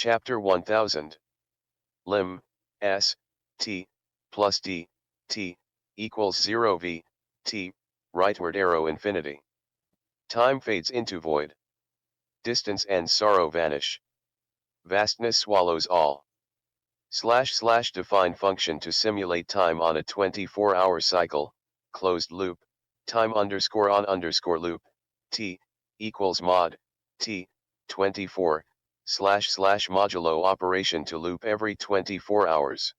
Chapter 1000. Lim. S. T. plus D. T. equals 0 V. T. Rightward arrow infinity. Time fades into void. Distance and sorrow vanish. Vastness swallows all. / define function to simulate time on a 24-hour cycle, closed loop, time _on _ loop, T, equals mod, T, 24, / modulo operation to loop every 24 hours.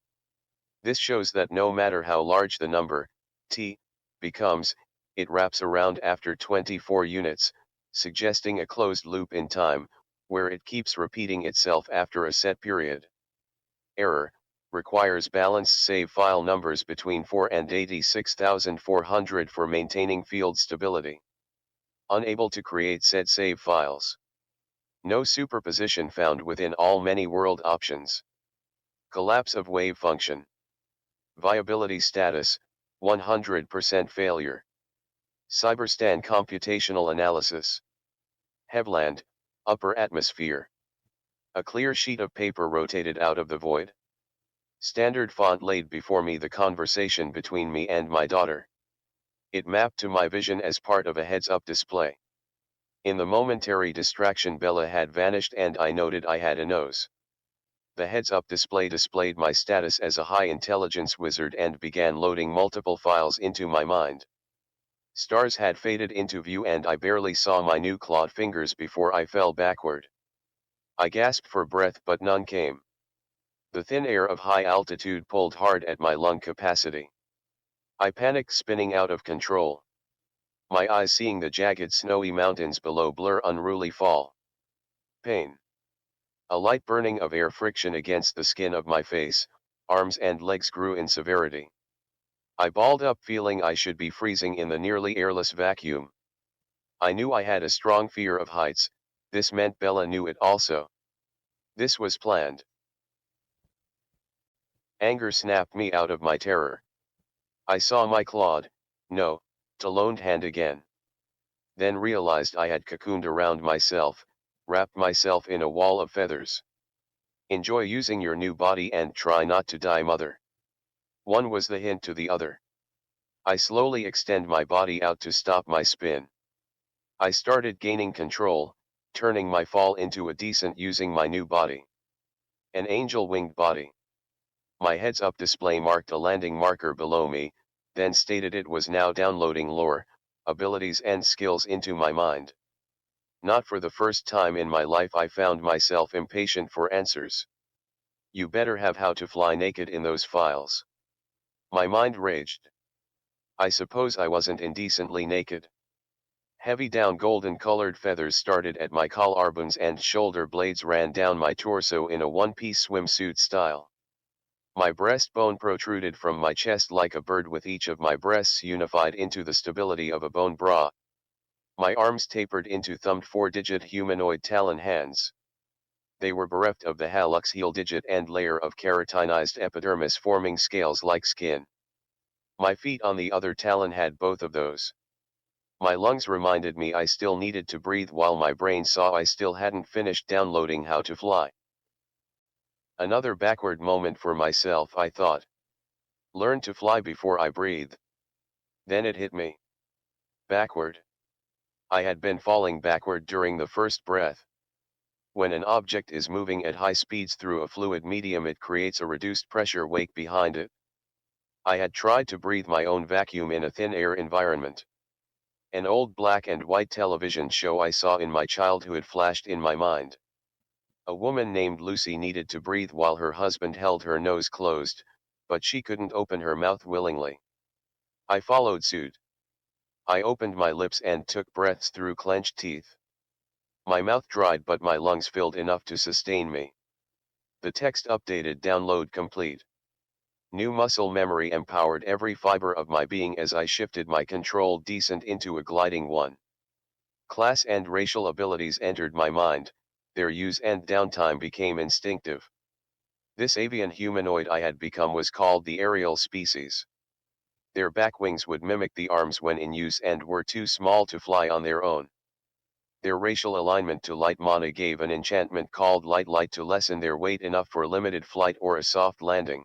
This shows that no matter how large the number, T, becomes, it wraps around after 24 units, suggesting a closed loop in time, where it keeps repeating itself after a set period. Error, requires balanced save file numbers between 4 and 86,400 for maintaining field stability. Unable to create said save files. No superposition found within all many world options. Collapse of wave function. Viability status, 100% failure. Cyberstan computational analysis. Heavland, upper atmosphere. A clear sheet of paper rotated out of the void. Standard font laid before me the conversation between me and my daughter. It mapped to my vision as part of a heads-up display. In the momentary distraction, Bella had vanished and I noted I had a nose. The heads-up display displayed my status as a high-intelligence wizard and began loading multiple files into my mind. Stars had faded into view and I barely saw my new clawed fingers before I fell backward. I gasped for breath but none came. The thin air of high altitude pulled hard at my lung capacity. I panicked, spinning out of control. My eyes seeing the jagged snowy mountains below blur unruly fall. Pain. A light burning of air friction against the skin of my face, arms and legs grew in severity. I balled up, feeling I should be freezing in the nearly airless vacuum. I knew I had a strong fear of heights. This meant Bella knew it also. This was planned. Anger snapped me out of my terror. I saw my clawed, no, taloned hand again. Then realized I had cocooned around myself, wrapped myself in a wall of feathers. Enjoy using your new body and try not to die, mother. One was the hint to the other. I slowly extend my body out to stop my spin. I started gaining control, turning my fall into a descent using my new body. An angel-winged body. My heads-up display marked a landing marker below me, then stated it was now downloading lore, abilities and skills into my mind. Not for the first time in my life I found myself impatient for answers. You better have how to fly naked in those files. My mind raged. I suppose I wasn't indecently naked. Heavy down golden-colored feathers started at my collarbones and shoulder blades ran down my torso in a one-piece swimsuit style. My breastbone protruded from my chest like a bird, with each of my breasts unified into the stability of a bone bra. My arms tapered into thumbed 4-digit humanoid talon hands. They were bereft of the hallux heel digit and layer of keratinized epidermis forming scales like skin. My feet on the other talon had both of those. My lungs reminded me I still needed to breathe, while my brain saw I still hadn't finished downloading how to fly. Another backward moment for myself, I thought. Learn to fly before I breathe. Then it hit me. Backward. I had been falling backward during the first breath. When an object is moving at high speeds through a fluid medium, it creates a reduced pressure wake behind it. I had tried to breathe my own vacuum in a thin air environment. An old black and white television show I saw in my childhood flashed in my mind. A woman named Lucy needed to breathe while her husband held her nose closed, but she couldn't open her mouth willingly. I followed suit. I opened my lips and took breaths through clenched teeth. My mouth dried but my lungs filled enough to sustain me. The text updated, download complete. New muscle memory empowered every fiber of my being as I shifted my controlled descent into a gliding one. Class and racial abilities entered my mind, their use and downtime became instinctive. This avian humanoid I had become was called the aerial species. Their back wings would mimic the arms when in use and were too small to fly on their own. Their racial alignment to light mana gave an enchantment called light to lessen their weight enough for limited flight or a soft landing.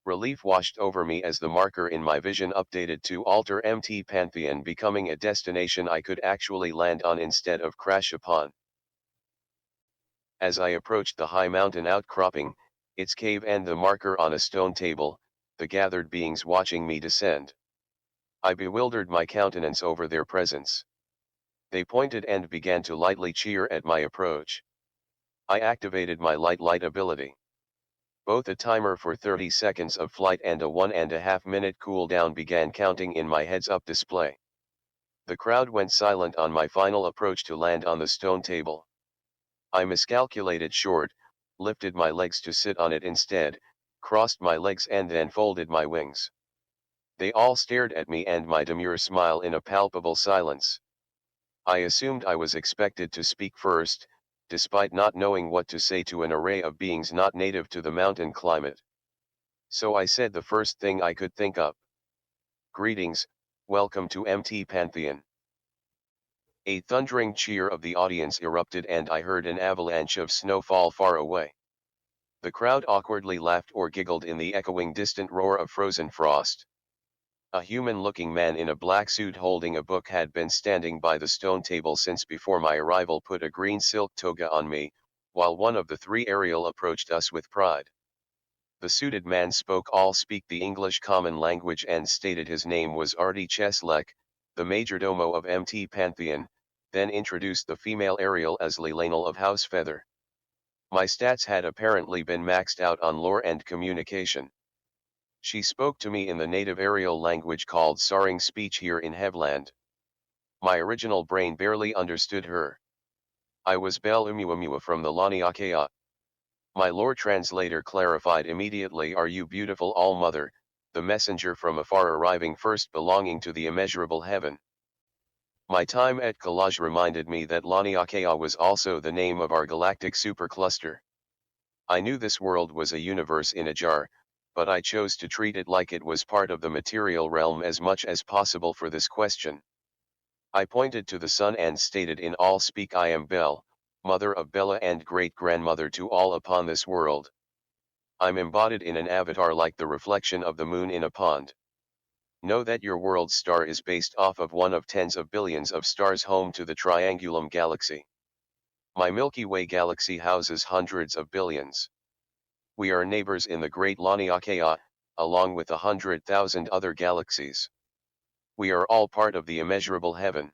Relief washed over me as the marker in my vision updated to alter MT Pantheon, becoming a destination I could actually land on instead of crash upon. As I approached the high mountain outcropping, its cave and the marker on a stone table, the gathered beings watching me descend. I bewildered my countenance over their presence. They pointed and began to lightly cheer at my approach. I activated my light ability. Both a timer for 30 seconds of flight and a 1.5 minute cooldown began counting in my heads-up display. The crowd went silent on my final approach to land on the stone table. I miscalculated short, lifted my legs to sit on it instead, crossed my legs and then folded my wings. They all stared at me and my demure smile in a palpable silence. I assumed I was expected to speak first, despite not knowing what to say to an array of beings not native to the mountain climate. So I said the first thing I could think of. Greetings, welcome to MT Pantheon. A thundering cheer of the audience erupted and I heard an avalanche of snowfall far away. The crowd awkwardly laughed or giggled in the echoing distant roar of frozen frost. A human-looking man in a black suit holding a book had been standing by the stone table since before my arrival, put a green silk toga on me, while one of the three Ariel approached us with pride. The suited man speak the English common language and stated his name was Artie Cheslek, the majordomo of MT Pantheon, then introduced the female Ariel as Lilanel of House Feather. My stats had apparently been maxed out on lore and communication. She spoke to me in the native Ariel language called Saring speech here in Hevland. My original brain barely understood her. I was Bel Umuamua from the Laniakea. My lore translator clarified immediately, "Are you beautiful All-Mother, the messenger from afar arriving first belonging to the immeasurable heaven?" My time at Collage reminded me that Laniakea was also the name of our galactic supercluster. I knew this world was a universe in a jar, but I chose to treat it like it was part of the material realm as much as possible for this question. I pointed to the sun and stated in all speak, "I am Bel, mother of Bella and great-grandmother to all upon this world. I'm embodied in an avatar like the reflection of the moon in a pond. Know that your world's star is based off of one of tens of billions of stars home to the Triangulum Galaxy. My Milky Way galaxy houses hundreds of billions. We are neighbors in the great Laniakea, along with 100,000 other galaxies. We are all part of the immeasurable heaven.